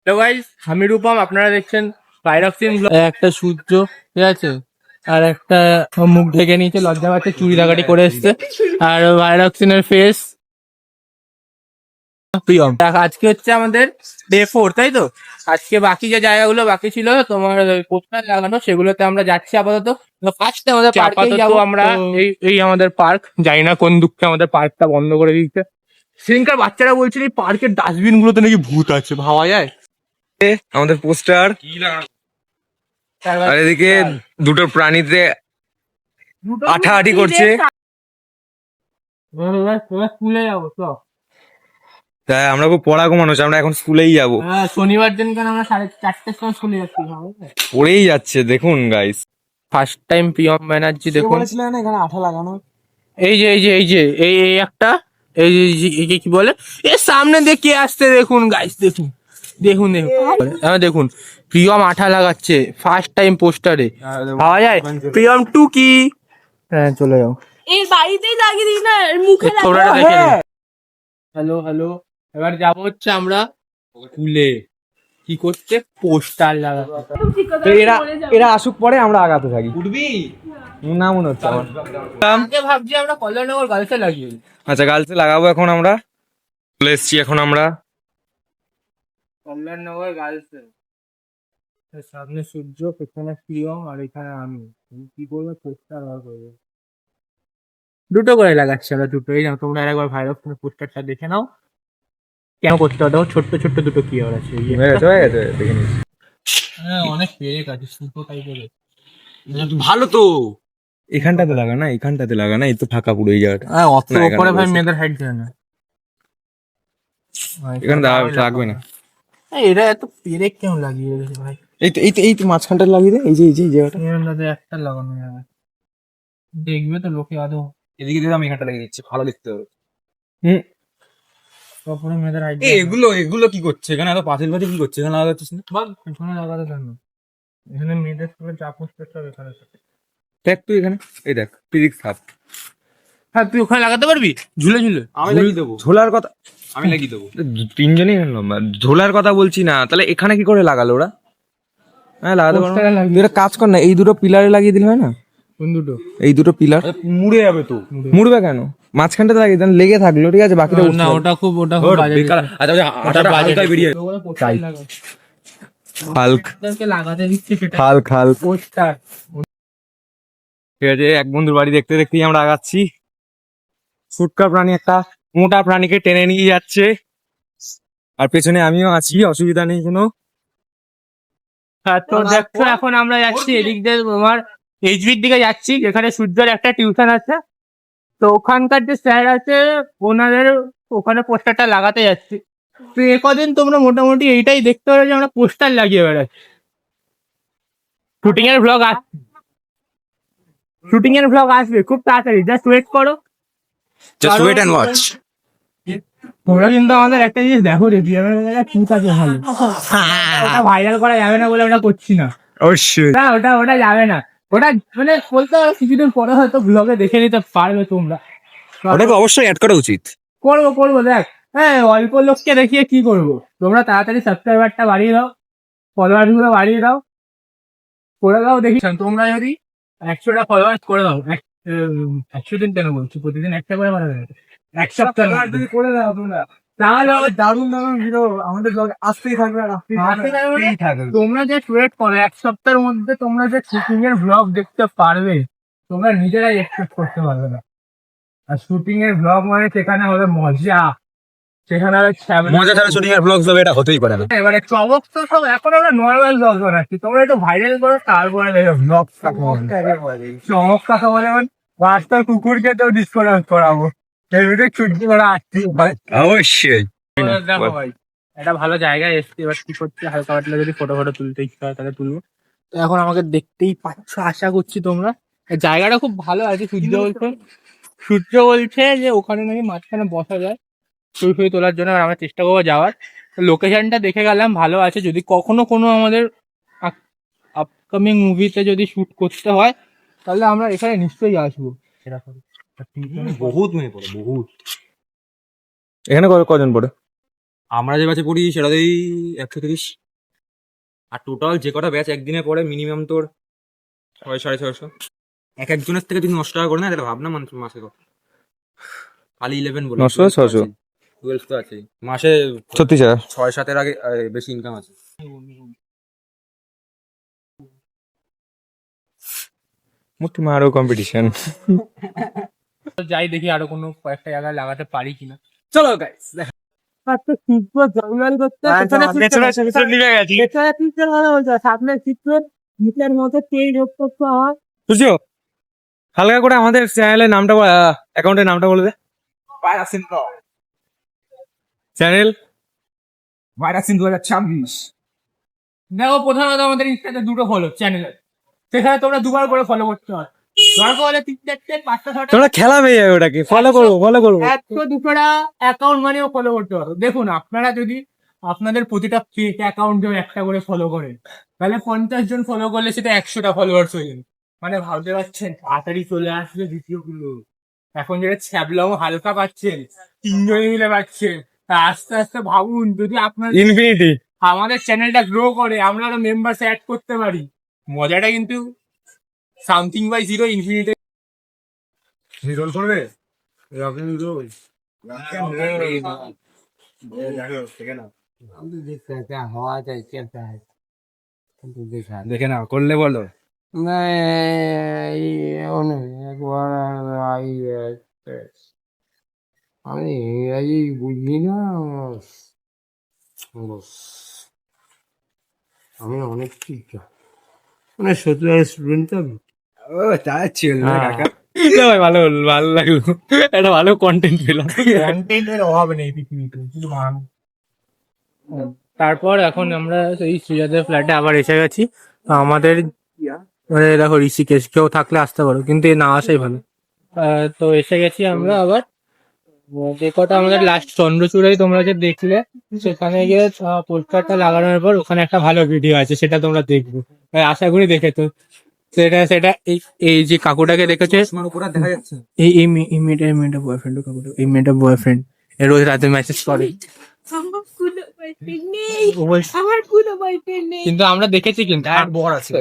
Hello guys, আমি রূপম। আপনারা দেখছেন পাইরক্সিন ব্লগ। একটা সূর্য, ঠিক আছে, আর একটা মুখ ঢেকে নিয়েছে, লজ্জা পাচ্ছে, চুরি ডাকাটি করে এসছে। আর পাইরক্সিনের ফেস প্রিয়ম। আজকে হচ্ছে আমাদের ডে 4, তাই তো? আজকে বাকি যে জায়গাগুলো বাকি ছিল তোমার পোস্টার লাগানো, সেগুলোতে আমরা যাচ্ছি আপাতত। ফার্স্টে আমাদের পার্কে যাবো আমরা। এই আমাদের পার্ক, জানি না কোন দুঃখে আমাদের পার্কটা বন্ধ করে দিচ্ছে। সেদিনকার বাচ্চারা বলছিল এই পার্কের ডাস্টবিন গুলোতে নাকি ভূত আছে, ভাবা যায়? আমাদের পোস্টার আর এদিকে দুটো প্রাণীতে আঠাআঠি করছে। স্কুলে যাবো তো। তাই আমরা খুব পড়াগো মানুষ, আমরা এখন স্কুলেই যাবো। হ্যাঁ, শনিবার দিন কেন আমরা 4:30টার সময় স্কুলে যাচ্ছি। পড়েই যাচ্ছে, দেখুন guys. First time Priyam Banerjee, দেখুন এখানে আঠা লাগানো। এই একটা এই যে কি বলে, এর সামনে দিয়ে কে আসছে দেখুন গাইস, দেখুন দেখুন দেখুন। হ্যাঁ দেখুন, প্রিয়ম আঠা লাগাচ্ছে ফার্স্ট টাইম পোস্টারে। পাওয়া যায় প্রিয়ম টু কি? হ্যাঁ, চলে যাও। এর বাড়িতেই লাগিয়ে দিই না, এর মুখে তোমরা দেখে হ্যালো হ্যালো। এবার যাবো হচ্ছে আমরা স্কুলে। কি করতে? পোস্টার লাগাতে। এরা এরা আসুক পরে আমরা আগাতে থাকি। উঠবি না মনে হচ্ছে আমার। আগে ভাবছি আমরা কল্যাণনগর গার্লসে লাগিয়ে দিই। আচ্ছা, গার্লসে লাগাবো এখন আমরা। চলে এসছি এখন আমরা। কল্যাণনগর গার্লসে সামনে সূর্য, পেছনে প্রিয়ম, আর এখানে আমি। তুমি কি করবে? পোস্টার বার করবে। দুটো করে লাগাচ্ছি আমরা, দুটো। এই নাও, তোমরা একবার ভাইরাল পোস্টারটা দেখে নাও। কেন করতে হবে? দেখো ছোট্ট ছোট্ট দুটো কি আর আছে। হয়ে গেছে, দেখে নিস। হ্যাঁ, অনেক পেরেক আছে, সুতো টাইপের। ভালো তো। এখানটাতে লাগা না, এখানটাতে লাগা না, এই তো ফাঁকা পুরো এই জায়গাটা। হ্যাঁ, অত না, এখানে উপরে ভাই বসে। মেয়েদের হাইট দেয় না। এখানে লাগবে না। এরা এত পেরেক কেন লাগিয়ে রেখেছে ভাই? এই তো মাঝখানটা লাগিয়ে দে, এই জায়গাটা। এর মধ্যে একটা লাগানো যাবে, দেখবে তো লোকে আদৌ। এদিকে দিয়ে আমি এখানটা লাগিয়ে দিচ্ছি, ভালো দেখতে হবে। তারপরে মেয়েদের হাইট এগুলো এগুলো কি করছে এখানে? এত পাঁচিল পাঁচিল কি করছে এখানে? লাগাচ্ছিস না? বল, পিছনে লাগাতে কেন? এখানে মেয়েদের স্কুলে চা পোস্টার সব এখানে থাকে। দেখ তুই এখানে, এই দেখ ফিজিক্স হাফ। হ্যাঁ, তুই ওখানে লাগাতে পারবি ঝুলে ঝুলে। আমি লাগিয়ে দেবো। ঝোলার কথা আমি লাগিয়ে দেবো। তিনজনই এখানে লম্বা। ঝোলার কথা বলছি না, তাহলে এখানে কি করে লাগালো ওরা? হ্যাঁ, লাগাতে পারো। পোস্টারে তুই লাগিয়ে। একটা কাজ কর না, এই দুটো পিলারে লাগিয়ে দিলে হয় না? কোন দুটো? এই দুটো পিলার মুড়ে যাবে তো। মুড়বে কেন? মাঝখানটা লাগিয়ে দেন, লেগে থাকলো, ঠিক আছে, বাকিটা উঠছে না, ওটা খুব বাজে। বেকার। আচ্ছা, আটাটা হালকায় বেরিয়ে তাই হালক লাগাতে দিচ্ছে সেটা হালক হালক। পোস্টার। ঠিক আছে, এক বন্ধুর বাড়ি দেখতে দেখতেই আমরা আগাচ্ছি। ফুটকা প্রাণী একটা মোটা প্রাণীকে টেনে নিয়ে যাচ্ছে, আর পেছনে আমিও আছি, অসুবিধা নেই কোনো। হ্যাঁ, তো দেখছো এখন আমরা যাচ্ছি এদিক দিয়ে তোমার এইচবির দিকে যাচ্ছি, যেখানে সূর্যের একটা টিউশন আছে। তো ওখানকার যে স্যার আছে, ওনাদের ওখানে পোস্টারটা লাগাতে যাচ্ছি। তো কদিন তোমরা মোটামুটি এইটাই দেখতে পারো যে আমরা পোস্টার লাগিয়ে বেড়াচ্ছি। শুটিং এর ব্লগ আসবে, শুটিং এর ব্লগ আসবে খুব তাড়াতাড়ি, জাস্ট ওয়েট করো। Just wait and watch. তোমরা কিন্তু আমাদের একটা জিনিস দেখো রে, প্রিয়ামের জায়গায় ঠিক আছে ভালো। ওটা ভাইরাল করা যাবে না বলে আমরা করছি না। অবশ্যই। না, ওটা যাবে না। ওটা মানে বলতে হবে কিছুদিন পরে হয়তো ব্লগে দেখে নিতে পারবে তোমরা। ওটাকে অবশ্যই অ্যাড করা উচিত। করবো দেখ। হ্যাঁ, অল্প লোককে দেখিয়ে কি করবো? তোমরা তাড়াতাড়ি সাবস্ক্রাইবারটা বাড়িয়ে দাও, ফলোয়ার গুলো বাড়িয়ে দাও, করে দাও। দেখি তোমরা যদি 100টা ফলোয়ার করে দাও, 100 দিন কেন বলছি, প্রতিদিন একটা করে বাড়াবে, এক সপ্তাহ যদি করে দাও তোমরা, তাহলে দারুণ ভিডিও আমাদের ব্লগে আসতেই থাকবে আর আসতেই থাকবে। তোমরা যে ওয়েট করো, এক সপ্তাহের মধ্যে তোমরা যে শুটিং এর ব্লগ দেখতে পারবে, তোমরা নিজেরাই এক্সপেক্ট করতে পারবে না। আর শুটিং এর ব্লগ মানে সেখানে হবে মজা, সেখানে হবে মজা ছাড়া শুটিং এর ব্লগস হবে, এটা হতেই পারে না। এবারে চমক তো সব এখন আমরা নর্মাল ব্লগ বানাচ্ছি, তোমরা একটু ভাইরাল করো, তারপরে ব্লগ চমক কাকা বলে রাস্তার কুকুরকে তো ডিসকানেক্ট করাবো, এমনিতে ছুটি করে আসছি। অবশ্যই। দেখো ভাই, একটা ভালো জায়গায় এসছি, এবার কি করছি, হালকা পাতলা যদি ফটো তুলতে ইচ্ছা হয় তাহলে তুলবো। তো এখন আমাকে দেখতেই পাচ্ছ, আশা করছি তোমরা। জায়গাটা খুব ভালো আছে। সূর্য বলছে যে ওখানে নাকি মাঝখানে বসা যায় ছবি তোলার জন্য, আর আমরা চেষ্টা করবো যাওয়ার। লোকেশনটা দেখে গেলাম, ভালো আছে। যদি কখনো কোনো আমাদের আপকামিং মুভিতে যদি শুট করতে হয়, তাহলে আমরা এখানে নিশ্চয়ই আসবো। বহুত মেয়ে পড়ে, বহুত। এখানে কজন পড়ে? আমরা যে ব্যাচে পড়ি সেটাতেই 130। আর টোটাল যে কটা ব্যাচ একদিনে পড়ে মিনিমাম তোর 600-650। এক একজনের থেকে যদি 9 টাকা করে না, তাহলে ভাবনা মাসে কত। খালি 11 বলে 900, 600 12 তো আছে মাসে 36,000 6-7-এর আগে বেশি ইনকাম আছে। মুক্তিমা আরো কম্পিটিশন। তো যাই দেখি আরো কোনো কয়েকটা জায়গায় লাগাতে পারি কিনা। চলো গাইস জঙ্গল করতে সামনে নিচের মধ্যে তেল যোগ করতে হয়। বুঝছো, হালকা করে আমাদের চ্যানেলের নামটা অ্যাকাউন্টের নামটা বলে দে। চ্যানেল ভাইরাসিন 2026। দেখো প্রধানত আমাদের ইনস্টাতে দুটো ফলো চ্যানেল আছে, সেখানে তোমরা দুবার করে ফলো করতে হয়। দরকার হলে 3-4-5-6টা তোমরা খেলা পেয়ে যাবে ওটাকে। ফলো করবো 100-200টা অ্যাকাউন্ট মানেও ফলো করতে পারো। দেখুন আপনারা যদি আপনাদের প্রতিটা ফেক অ্যাকাউন্টেও একটা করে ফলো করেন, তাহলে 50 জন ফলো করলে সেটা 100টা ফলোয়ার্স হয়ে যাবে। মানে ভাবতে পারছেন তাড়াতাড়ি চলে আসবে দ্বিতীয়গুলো। এখন যেটা ছ্যাবলাও হালকা পাচ্ছেন, 3 জনে মিলে পাচ্ছেন, তা আস্তে আস্তে ভাবুন যদি আপনার ইনফিনিটি। আমাদের চ্যানেলটা গ্রো করে আমরা আরো মেম্বার্স অ্যাড করতে পারি। মজাটা কিন্তু something by zero infinity. Roll করবে দেখে নাও, করলে বলো। আমি ইংরাজি বুঝি না, আমি অনেক ঠিক মানে 17 স্টুডেন্ট তো আমি। ও তাই ছিল কাকা। ভাই ভালো লাগলো, একটা ভালো কন্টেন্ট পেলাম। কন্টেন্টের অভাব নেই পৃথিবীতে, শুধু মান। তারপর এখন আমরা সেই শ্রীজাদের ফ্ল্যাটে আবার এসে গেছি। তো আমাদের মানে দেখো ঋষিকেশ কেউ থাকলে আসতে পারো, কিন্তু এ না আসাই ভালো। তো এসে গেছি আমরা আবার। যে কটা আমাদের লাস্ট চন্দ্রচূড়াই তোমরা যে দেখলে, সেখানে গিয়ে পোস্টারটা লাগানোর পর ওখানে একটা ভালো ভিডিও আছে, সেটা তোমরা দেখবে। আশা করি দেখেছো। সেটা এই যে কাকুটাকে দেখেছে, তোমার উপর আর দেখা যাচ্ছে। এই মেয়েটা বয়ফ্রেন্ড, কাকুটা এই মেয়েটা বয়ফ্রেন্ড, রোজ রাতে মেসেজ করে। আমার কোনো বয়ফ্রেন্ড নেই, ও- আমার কোনো বয়ফ্রেন্ড নেই। কিন্তু আমরা দেখেছি কিন্তু বর আছে।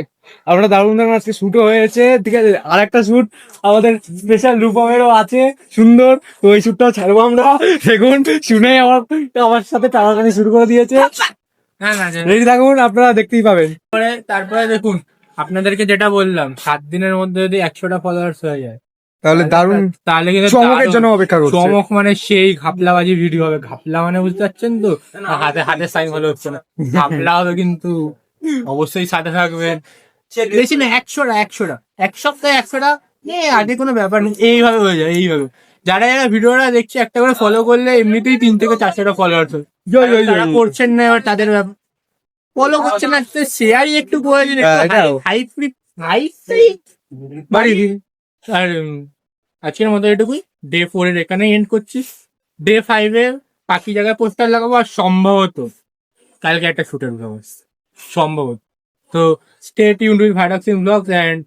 আমরা দারুণ দারুণ আজকে শুটও হয়েছে, ঠিক আছে। আর একটা শুট আমাদের স্পেশাল রূপমেরও আছে, সুন্দর। তো ওই শুটটাও ছাড়বো আমরা। দেখুন, শুনে আমার সাথে টানাটানি শুরু করে দিয়েছে। হ্যাঁ না রেডি থাকুন, আপনারা দেখতেই পাবেন। তারপরে দেখুন আপনাদেরকে যেটা বললাম, 7 দিনের মধ্যে যদি 100টা ফলোয়ার্স হয়ে যায়, তাহলে দারুণ তাহলে কিন্তু চমকের দারুণ। জন্য অপেক্ষা করছে। চমক মানে সেই ঘাপলাবাজি ভিডিও হবে। ঘাপলা মানে বুঝতে পারছেন তো, হাতে হাতে সাইন ভালো হচ্ছে না, ঘাপলা হবে। কিন্তু অবশ্যই সাথে থাকবেন। বেশি না, 100টা এক সপ্তাহে 100টা আগে কোনো ব্যাপার নেই, এইভাবে হয়ে যায় এইভাবে। যারা যারা ভিডিওটা দেখছে একটা করে ফলো করলে এমনিতেই 300-400টা ফলোয়ার্স হয়। যারা করছেন না এবার তাদের ব্যাপার, ফলো করছেন না শেয়ারই একটু করে দিন, বাড়িয়ে দিন। আর আজকের মতো এটুকুই। ডে 4 এর এখানে এন্ড করছি। ডে 5 এ বাকি জায়গায় পোস্টার লাগাবো, আর সম্ভবত কালকে একটা শুটের ব্যবস্থা, সম্ভবত। তো স্টে টিউনড উইথ ভাইরাক্সিন ব্লগস এন্ড